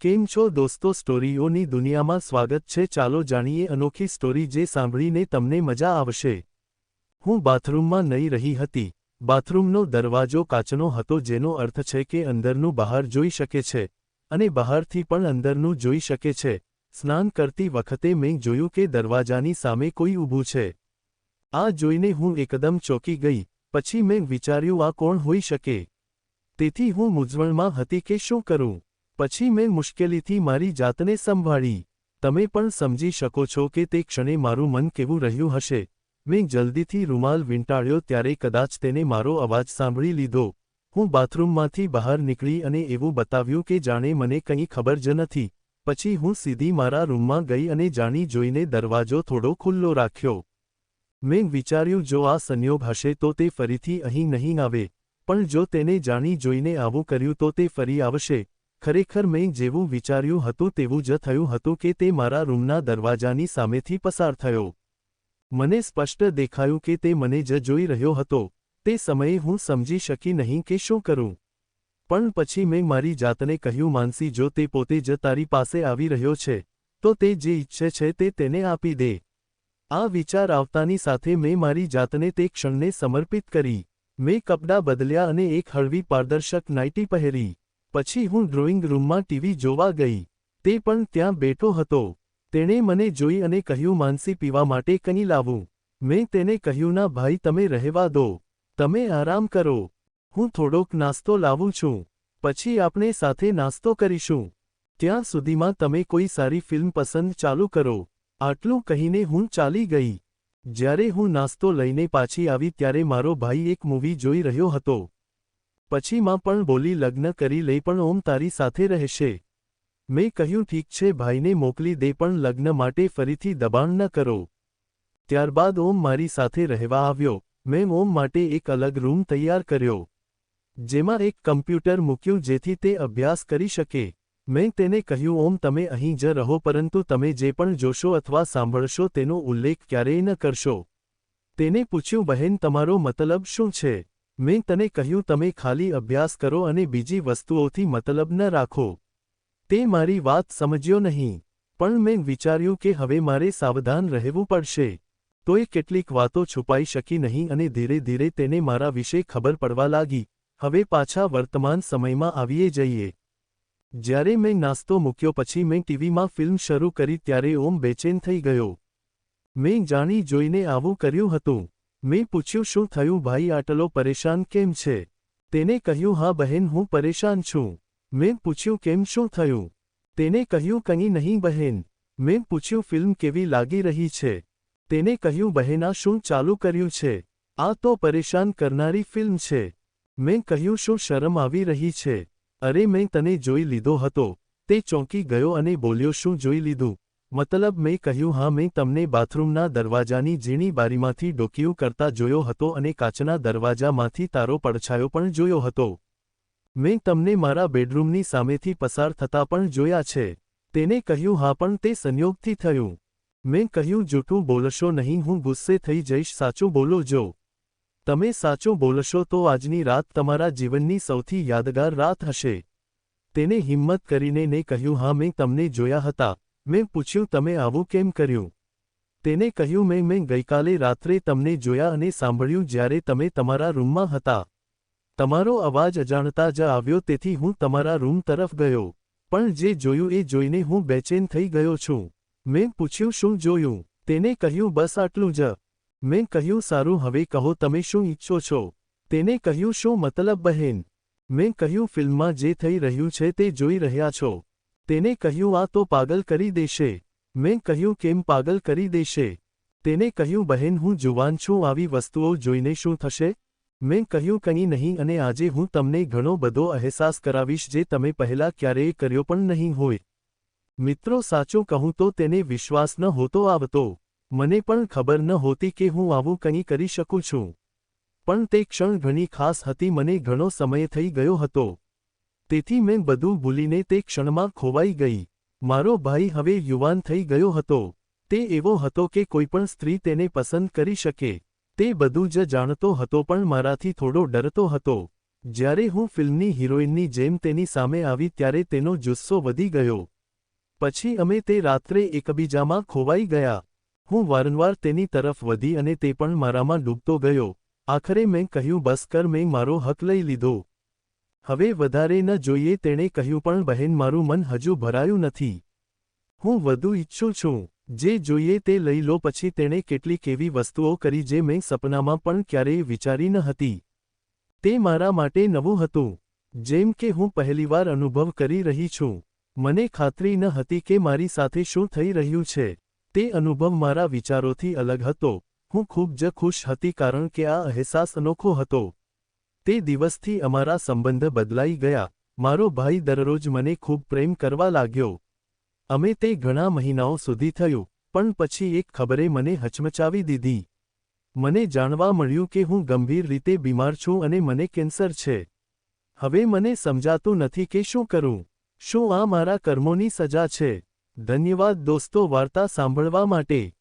કેમ છો દોસ્તો, સ્ટોરીઓની દુનિયામાં સ્વાગત છે। ચાલો જાણીએ અનોખી સ્ટોરી જે સાંભળીને તમને મજા આવશે। હું બાથરૂમમાં નહીં રહી હતી। બાથરૂમનો દરવાજો કાચનો હતો, જેનો અર્થ છે કે અંદરનું બહાર જોઈ શકે છે અને બહારથી પણ અંદરનું જોઈ શકે છે। સ્નાન કરતી વખતે મેં જોયું કે દરવાજાની સામે કોઈ ઊભું છે। આ જોઈને હું એકદમ ચોંકી ગઈ। પછી મેં વિચાર્યું, આ કોણ હોઈ શકે? તેથી હું મૂંઝવણમાં હતી કે શું કરું। પછી મેં મુશ્કેલીથી મારી જાતને સંભાળી। તમે પણ સમજી શકો છો કે તે ક્ષણે મારું મન કેવું રહ્યું હશે। મેં જલ્દીથી રૂમાલ વીંટાળ્યો ત્યારે કદાચ તેને મારો અવાજ સાંભળી લીધો। હું બાથરૂમમાંથી બહાર નીકળી અને એવું બતાવ્યું કે જાણે મને કંઈ ખબર જ નથી। પછી હું સીધી મારા રૂમમાં ગઈ અને જાણી જોઈને દરવાજો થોડો ખુલ્લો રાખ્યો। મેં વિચાર્યું, જો આ સંયોગ હશે તો તે ફરીથી અહીં નહીં આવે, પણ જો તેને જાણી જોઈને આવું કર્યું તો તે ફરી આવશે। ખરેખર મેં જેવું વિચાર્યું હતું તેવું જ થયું હતું કે તે મારા રૂમના દરવાજાની સામેથી પસાર થયો। મને સ્પષ્ટ દેખાયું કે તે મને જ જોઈ રહ્યો હતો। તે સમયે હું સમજી શકી નહીં કે શું કરું। પણ પછી મેં મારી જાતને કહ્યું, માનસી, જો તે પોતે જ તારી પાસે આવી રહ્યો છે તો તે જે ઈચ્છે છે તે તેને આપી દે। આ વિચાર આવતાની સાથે મેં મારી જાતને તે ક્ષણને સમર્પિત કરી। મેં કપડાં બદલ્યા અને એક હળવી પારદર્શક નાઇટી પહેરી। પછી હું ડ્રોઈંગ રૂમમાં ટીવી જોવા ગઈ। તે પણ ત્યાં બેઠો હતો। તેણે મને જોઈ અને કહ્યું, માનસી, પીવા માટે કંઈ લાવું? મેં તેને કહ્યું, ના ભાઈ, તમે રહેવા દો, તમે આરામ કરો, હું થોડોક નાસ્તો લાવું છું, પછી આપણે સાથે નાસ્તો કરીશું। ત્યાં સુધીમાં તમે કોઈ સારી ફિલ્મ પસંદ ચાલુ કરો। આટલું કહીને હું ચાલી ગઈ। જ્યારે હું નાસ્તો લઈને પાછી આવી ત્યારે મારો ભાઈ એક મૂવી જોઈ રહ્યો હતો। પછી માં પણ બોલી, લગ્ન કરી લઈ પણ ઓમ તારી સાથે રહેશે। મેં કહ્યું, ઠીક છે, ભાઈને મોકલી દે, પણ લગ્ન માટે ફરીથી દબાણ ન કરો। ત્યારબાદ ઓમ મારી સાથે રહેવા આવ્યો। મેં ઓમ માટે એક અલગ રૂમ તૈયાર કર્યો, જેમાં એક કમ્પ્યુટર મૂક્યું જેથી તે અભ્યાસ કરી શકે। મેં તેને કહ્યું, ઓમ, તમે અહીં જ રહો, પરંતુ તમે જે પણ જોશો અથવા સાંભળશો તેનો ઉલ્લેખ ક્યારેય ન કરશો। તેને પૂછ્યું, બહેન, તમારો મતલબ શું છે? મેં તને કહ્યું, તમે ખાલી અભ્યાસ કરો અને બીજી વસ્તુઓથી મતલબ ન રાખો। તે મારી વાત સમજ્યો નહીં, પણ મેં વિચાર્યું કે હવે મારે સાવધાન રહેવું પડશે। તોય કેટલીક વાતો છુપાઈ શકી નહીં અને ધીરે ધીરે તેને મારા વિશે ખબર પડવા લાગી। હવે પાછા વર્તમાન સમયમાં આવીએ જઈએ। જ્યારે મેં નાસ્તો મૂક્યો પછી મેં ટીવીમાં ફિલ્મ શરૂ કરી ત્યારે ઓમ બેચેન થઈ ગયો। મેં જાણી જોઈને આવું કર્યું હતું। મેં પૂછ્યું, શું થયું ભાઈ, આટલો પરેશાન કેમ છે? તેને કહ્યું, હા બહેન, હું પરેશાન છું। મેં પૂછ્યું, કેમ, શું થયું? તેને કહ્યું, કંઈ નહીં બહેન। મેં પૂછ્યું, ફિલ્મ કેવી લાગી રહી છે? તેને કહ્યું, બહેન, આ શું ચાલુ કર્યું છે? આ તો પરેશાન કરનારી ફિલ્મ છે। મેં કહ્યું, શું શરમ આવી રહી છે? અરે, મેં તને જોઈ લીધો હતો। તે ચોંકી ગયો અને બોલ્યો, શું જોઈ લીધું? મતલબ, મેં કહ્યું, હા, મેં તમને બાથરૂમના દરવાજાની ઝીણી બારીમાંથી ડોકિયું કરતા જોયો હતો અને કાચના દરવાજામાંથી તારો પડછાયો પણ જોયો હતો। મેં તમને મારા બેડરૂમની સામેથી પસાર થતા પણ જોયા છે। તેને કહ્યું, હા, પણ તે સંયોગથી થયું। મેં કહ્યું, જૂઠું બોલશો નહીં, હું ગુસ્સે થઈ જઈશ, સાચું બોલો। જો તમે સાચું બોલશો તો આજની રાત તમારા જીવનની સૌથી યાદગાર રાત હશે। તેને હિંમત કરીને ને કહ્યું, હા, મેં તમને જોયા હતા। મેં પૂછ્યું, તમે આવું કેમ કર્યું? તેને કહ્યું, મેં ગઈકાલે રાત્રે તમને જોયા અને સાંભળ્યું જ્યારે તમે તમારા રૂમમાં હતા। તમારો અવાજ અજાણતા જ આવ્યો, તેથી હું તમારા રૂમ તરફ ગયો, પણ જે જોયું એ જોઈને હું બેચેન થઈ ગયો છું। મેં પૂછ્યું, શું જોયું? તેને કહ્યું, બસ આટલું જ। મેં કહ્યું, સારું, હવે કહો તમે શું ઈચ્છો છો? તેને કહ્યું, શું મતલબ બહેન? મેં કહ્યું, ફિલ્મમાં જે થઈ રહ્યું છે તે જોઈ રહ્યા છો? તેને કહ્યું, આ તો પાગલ કરી દેશે। મેં કહ્યું, કેમ પાગલ કરી દેશે? તેને કહ્યું, બહેન, હું જુવાન છું, આવી વસ્તુઓ જોઈને શું થશે? મેં કહ્યું, કંઈ નહીં, અને આજે હું તમને ઘણો બધો અહેસાસ કરાવીશ જે તમે પહેલાં ક્યારેય કર્યો પણ નહીં હોય। મિત્રો, સાચું કહું તો તેને વિશ્વાસ ન હોતો આવતો। મને પણ ખબર ન હોતી કે હું આવું કંઈ કરી શકું છું। પણ તે ક્ષણ ઘણી ખાસ હતી, મને ઘણો સમય થઈ ગયો હતો। તેથી મેં બધું ભૂલીને તે ક્ષણમાં ખોવાઈ ગઈ। મારો ભાઈ હવે યુવાન થઈ ગયો હતો। તે એવો હતો કે કોઈપણ સ્ત્રી તેને પસંદ કરી શકે। તે બધું જ જાણતો હતો પણ મારાથી થોડો ડરતો હતો। જ્યારે હું ફિલ્મની હિરોઈનની જેમ તેની સામે આવી ત્યારે તેનો જુસ્સો વધી ગયો. પછી અમે તે રાત્રે એકબીજામાં ખોવાઈ ગયા. હું વારંવાર તેની તરફ વધી અને તે પણ મારામાં ડૂબતો ગયો. આખરે મેં કહ્યું બસ કર, મેં મારો હક લઈ લીધો. હવે વધારે ન જોઈએ, તેણે કહ્યું. પણ બહેન, મારું મન હજુ ભરાયું નથી. હું વધુ ઈચ્છું છું. જે જોઈએ તે લઈ લો. પછી તેણે કેટલીક એવી વસ્તુઓ કરી જે મેં સપનામાં પણ ક્યારેય વિચારી ન હતી. તે મારા માટે નવું હતું. જેમ કે હું પહેલીવાર અનુભવ કરી રહી છું. મને ખાતરી ન હતી કે મારી સાથે શું થઈ રહ્યું છે. તે અનુભવ મારા વિચારોથી અલગ હતો. હું ખૂબ જ ખુશ હતી કારણ કે આ અહેસાસ અનોખો હતો. તે દિવસથી અમારા સંબંધ બદલાઈ ગયા. મારો ભાઈ દરરોજ મને ખૂબ પ્રેમ કરવા લાગ્યો. અમે તે ઘણા મહિનાઓ સુધી થયું, પણ પછી એક ખબરે મને હચમચાવી દીધી. મને જાણવા મળ્યું કે હું ગંભીર રીતે બીમાર છું અને મને કેન્સર છે. હવે મને સમજાતું નથી કે શું કરું. શું આ મારા કર્મોની સજા છે? ધન્યવાદ દોસ્તો વાર્તા સાંભળવા માટે.